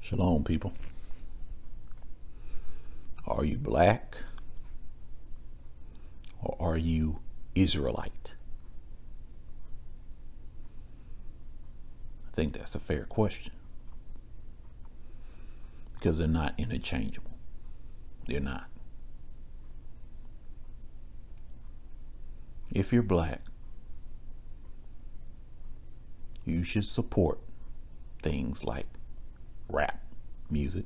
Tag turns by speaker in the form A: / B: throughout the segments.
A: Shalom, people. Are you black or are you Israelite? I think that's a fair question because they're not interchangeable. They're not. If you're black, you should support things like rap music,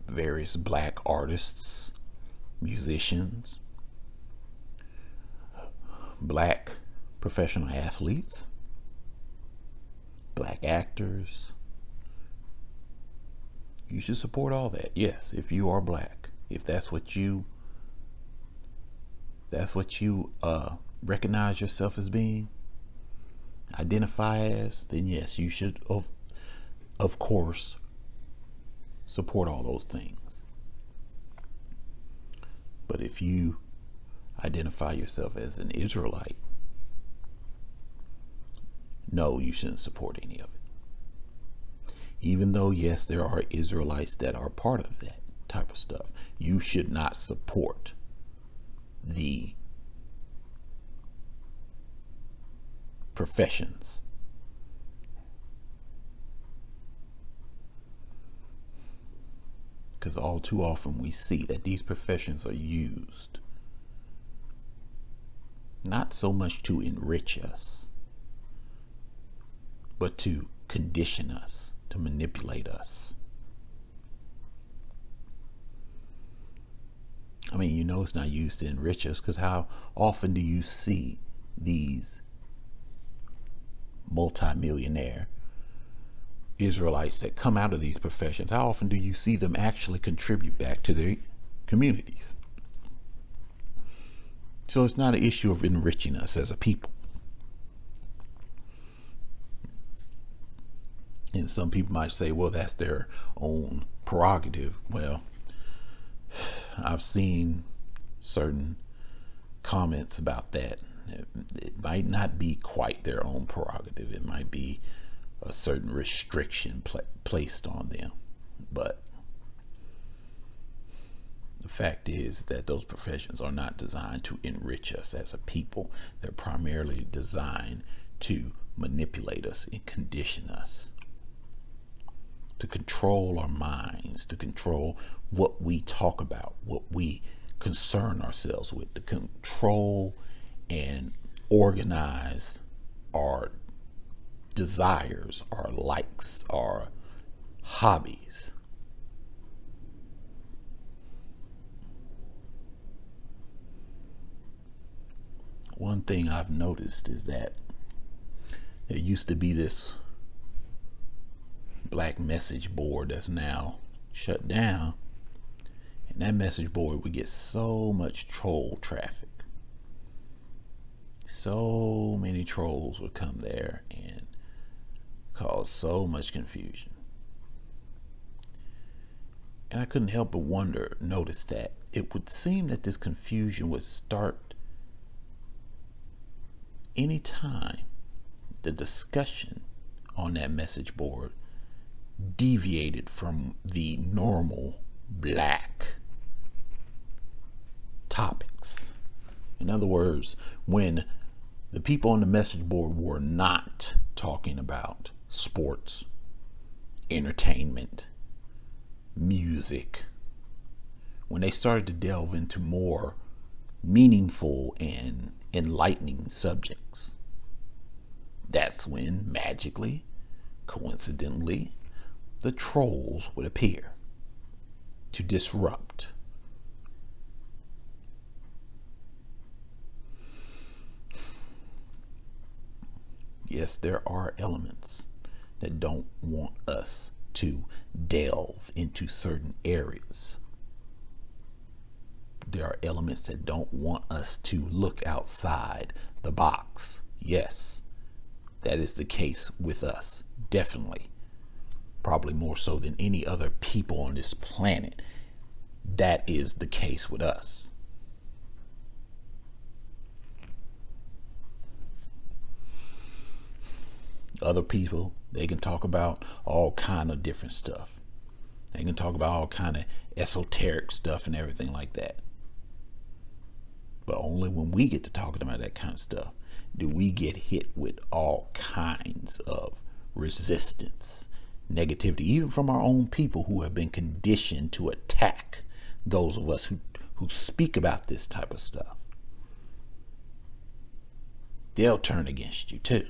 A: various black artists, musicians, black professional athletes, black actors. You should support all that. Yes, if you are black, if that's what you recognize yourself as being, identify as, then yes, you should of course support all those things. But if you identify yourself as an Israelite, no, you shouldn't support any of it. Even though, yes, there are Israelites that are part of that type of stuff, you should not support the professions. Because all too often we see that these professions are used not so much to enrich us, but to condition us, to manipulate us. I mean, you know it's not used to enrich us, because how often do you see these multimillionaire Israelites that come out of these professions? How often do you see them actually contribute back to their communities? So it's not an issue of enriching us as a people. And some people might say, well, that's their own prerogative. Well, I've seen certain comments about that. It might not be quite their own prerogative. It might be a certain restriction placed on them. But the fact is that those professions are not designed to enrich us as a people. They're primarily designed to manipulate us and condition us, to control our minds, to control what we talk about, what we concern ourselves with, to control and organize our desires, our likes, our hobbies. One thing I've noticed is that there used to be this black message board that's now shut down, and that message board would get so much troll traffic. So many trolls would come there and cause so much confusion. And I couldn't help but notice that it would seem that this confusion would start anytime the discussion on that message board deviated from the normal black topics. In other words, when the people on the message board were not talking about sports, entertainment, music, when they started to delve into more meaningful and enlightening subjects, that's when magically, coincidentally, the trolls would appear to disrupt. Yes, there are elements that don't want us to delve into certain areas. There are elements that don't want us to look outside the box. Yes, that is the case with us, definitely. Probably more so than any other people on this planet. That is the case with us. Other people, they can talk about all kind of different stuff. They can talk about all kind of esoteric stuff and everything like that. But only when we get to talking about that kind of stuff do we get hit with all kinds of resistance, negativity, even from our own people who have been conditioned to attack those of us who speak about this type of stuff. They'll turn against you too.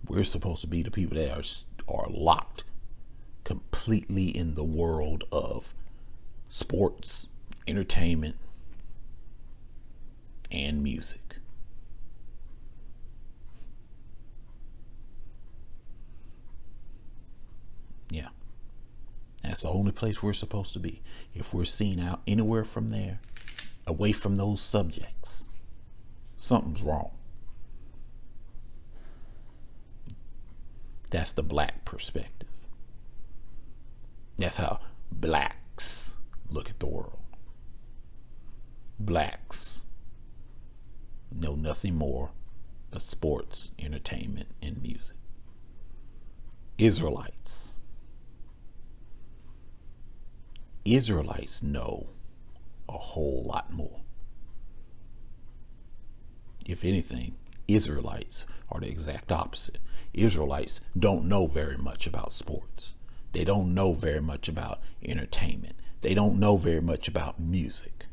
A: We're supposed to be the people that are locked completely in the world of sports, entertainment, and music. Yeah. That's the only place we're supposed to be. If we're seen out anywhere from there, away from those subjects, something's wrong. That's the black perspective. That's how blacks look at the world. Blacks know nothing more of sports, entertainment, and music. Israelites know a whole lot more. If anything, Israelites are the exact opposite. Israelites don't know very much about sports. They don't know very much about entertainment. They don't know very much about music.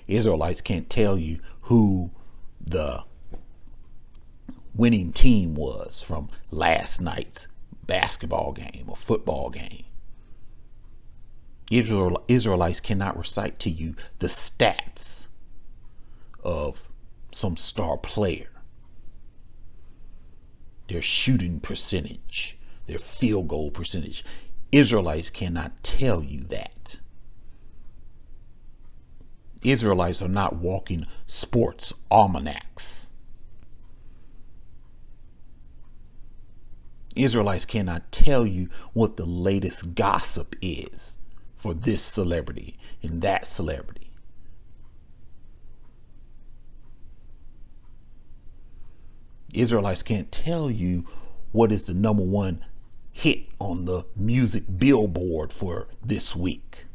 A: Israelites can't tell you who the winning team was from last night's basketball game or football game. Israelites cannot recite to you the stats of some star player, their shooting percentage, their field goal percentage. Israelites cannot tell you that. Israelites are not walking sports almanacs. Israelites cannot tell you what the latest gossip is for this celebrity and that celebrity. Israelites can't tell you what is the number one hit on the music billboard for this week.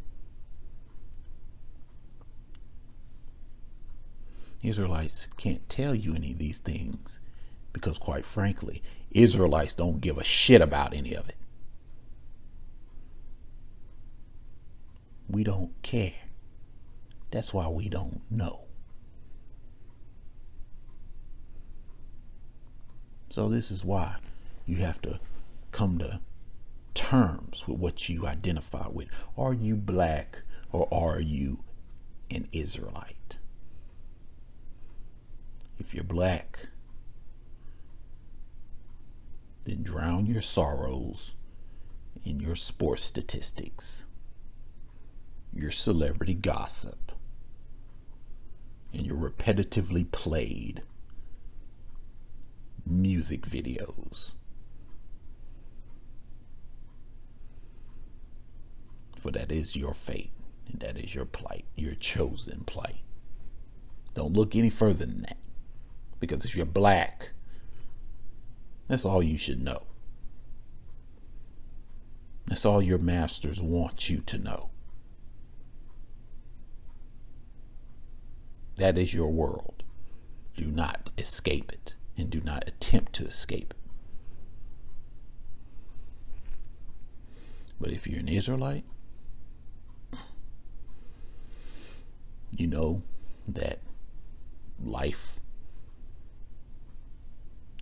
A: Israelites can't tell you any of these things because, quite frankly, Israelites don't give a shit about any of it. We don't care. That's why we don't know. So this is why you have to come to terms with what you identify with. Are you black or are you an Israelite? If you're black, then drown your sorrows in your sports statistics, your celebrity gossip, and your repetitively played music videos. For that is your fate, and that is your plight, your chosen plight. Don't look any further than that. Because if you're black, that's all you should know. That's all your masters want you to know. That is your world. Do not escape it, and do not attempt to escape it. But if you're an Israelite, you know that life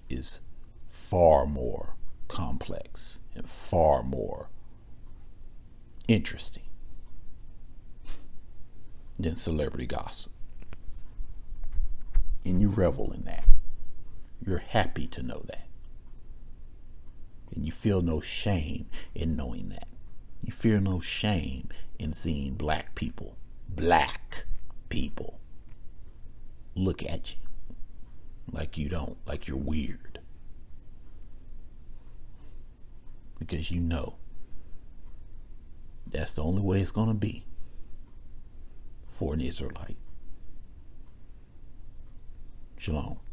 A: is far more complex and far more interesting than celebrity gossip. And you revel in that. You're happy to know that. And you feel no shame in knowing that. You feel no shame in seeing black people look at you like you don't, like you're weird. Because you know that's the only way it's going to be for an Israelite. Shalom.